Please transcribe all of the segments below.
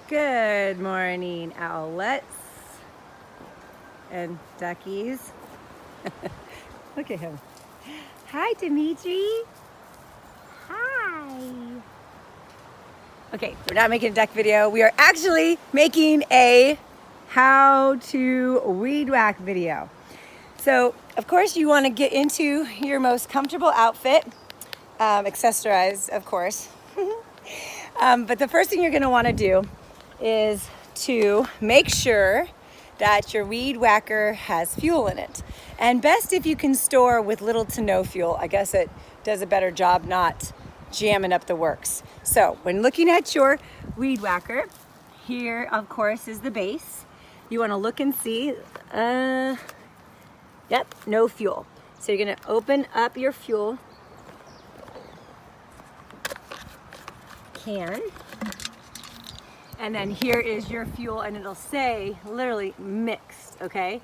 Good morning, owlets and duckies. Look at him. Hi, Dimitri. Hi. Okay, we're not making a duck video. We are actually making a how to weed whack video. So, of course, you want to get into your most comfortable outfit, accessorized, of course. But the first thing you're going to want to do is to make sure that your weed whacker has fuel in it. And best if you can store with little to no fuel. I guess it does a better job not jamming up the works. So when looking at your weed whacker, here of course is the base. You want to look and see, yep, no fuel. So you're going to open up your fuel can. And then here is your fuel, and it'll say literally mixed, okay?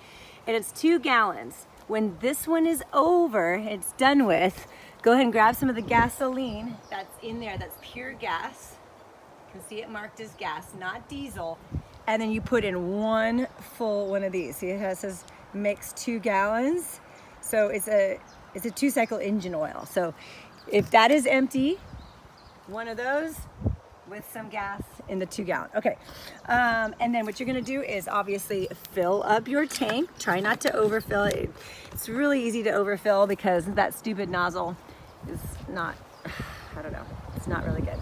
And it's 2 gallons. When this one is over, it's done with, go ahead and grab some of the gasoline that's in there, that's pure gas. You can see it marked as gas, not diesel. And then you put in one full one of these. See, it says mixed 2 gallons. So it's a 2-cycle engine oil. So if that is empty, one of those with some gas in the 2 gallon. Okay, and then what you're gonna do is obviously fill up your tank. Try not to overfill it. It's really easy to overfill because that stupid nozzle is not, I don't know, it's not really good.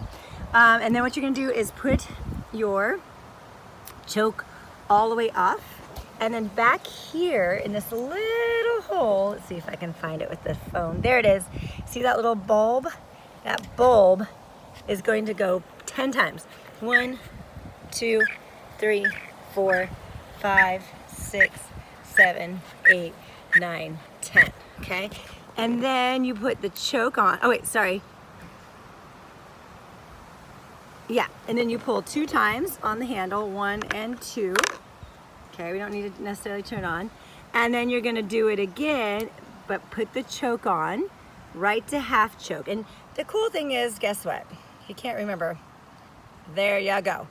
And then what you're gonna do is put your choke all the way off. And then back here in this little hole, let's see if I can find it with the phone. There it is. See that little bulb? That bulb is going to go 10 times. 1, 2, 3, 4, 5, 6, 7, 8, 9, 10. Okay? And then you put the choke on. Oh wait, sorry. Yeah, and then you pull 2 times on the handle, 1 and 2. Okay, we don't need to necessarily turn on. And then you're gonna do it again, but put the choke on, right to half choke. And the cool thing is, guess what? You can't remember. There you go.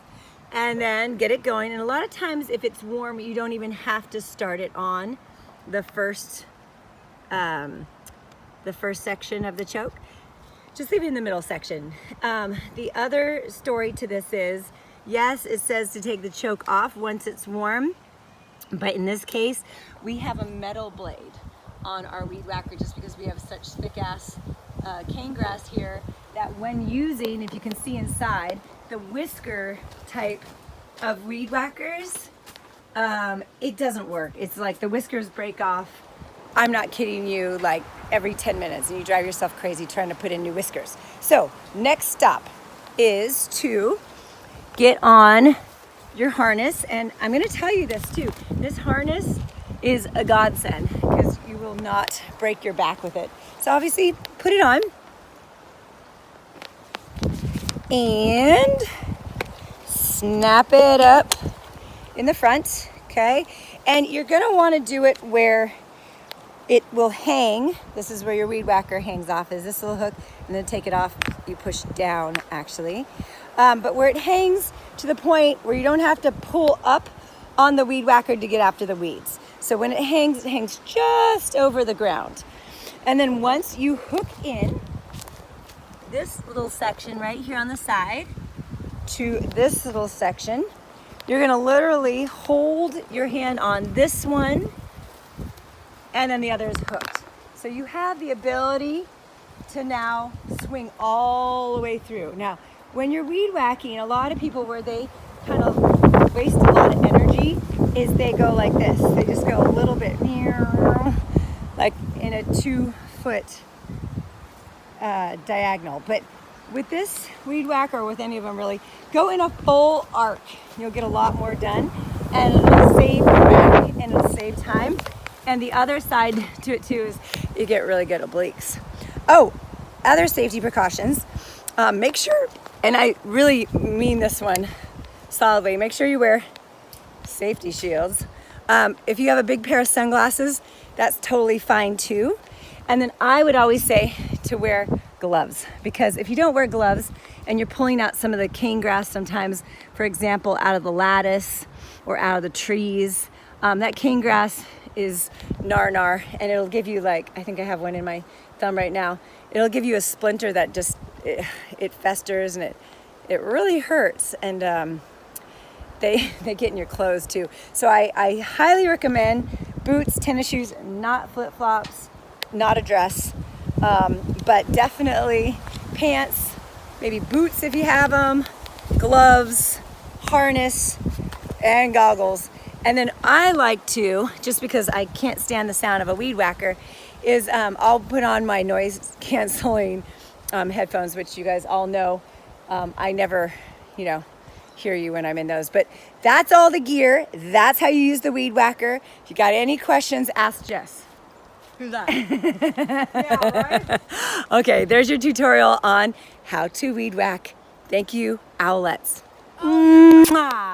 And then get it going. And a lot of times if it's warm, you don't even have to start it on the first section of the choke. Just leave it in the middle section. The other story to this is, yes, it says to take the choke off once it's warm, but in this case, we have a metal blade on our weed whacker just because we have such thick ass cane grass here that when using, if you can see inside, the whisker type of weed whackers, it doesn't work. It's like the whiskers break off. I'm not kidding you, like every 10 minutes, and you drive yourself crazy trying to put in new whiskers. So next stop is to get on your harness, and I'm gonna tell you this too. This harness is a godsend because you will not break your back with it. So obviously put it on and snap it up in the front, okay? And you're gonna wanna do it where it will hang. This is where your weed whacker hangs off, is this little hook, and then take it off, you push down actually. But where it hangs to the point where you don't have to pull up on the weed whacker to get after the weeds. So when it hangs just over the ground. And then once you hook in this little section right here on the side to this little section, you're gonna literally hold your hand on this one and then the other is hooked. So you have the ability to now swing all the way through. Now, when you're weed whacking, a lot of people where they kind of waste a lot of energy is they go like this. They just go a little bit, like in a 2-foot diagonal. But with this weed whacker, or with any of them really, go in a full arc. You'll get a lot more done, and it'll save your back and it'll save time. And the other side to it too is you get really good obliques. Oh, other safety precautions. Make sure, and I really mean this one solidly, make sure you wear safety shields. If you have a big pair of sunglasses, that's totally fine too. And then I would always say to wear gloves, because if you don't wear gloves and you're pulling out some of the cane grass sometimes, for example, out of the lattice or out of the trees, that cane grass is gnar, and it'll give you, like, I think I have one in my thumb right now, it'll give you a splinter that just, it festers and it really hurts, and they get in your clothes too. So I highly recommend boots, tennis shoes, not flip-flops, not a dress, but definitely pants, maybe boots if you have them, gloves, harness, and goggles. And then I like to, just because I can't stand the sound of a weed whacker, is I'll put on my noise canceling headphones, which you guys all know. I never, hear you when I'm in those. But that's all the gear. That's how you use the weed whacker. If you got any questions, ask Jess. Who's that? Yeah, right? Okay, there's your tutorial on how to weed whack. Thank you, owlets. Mwah.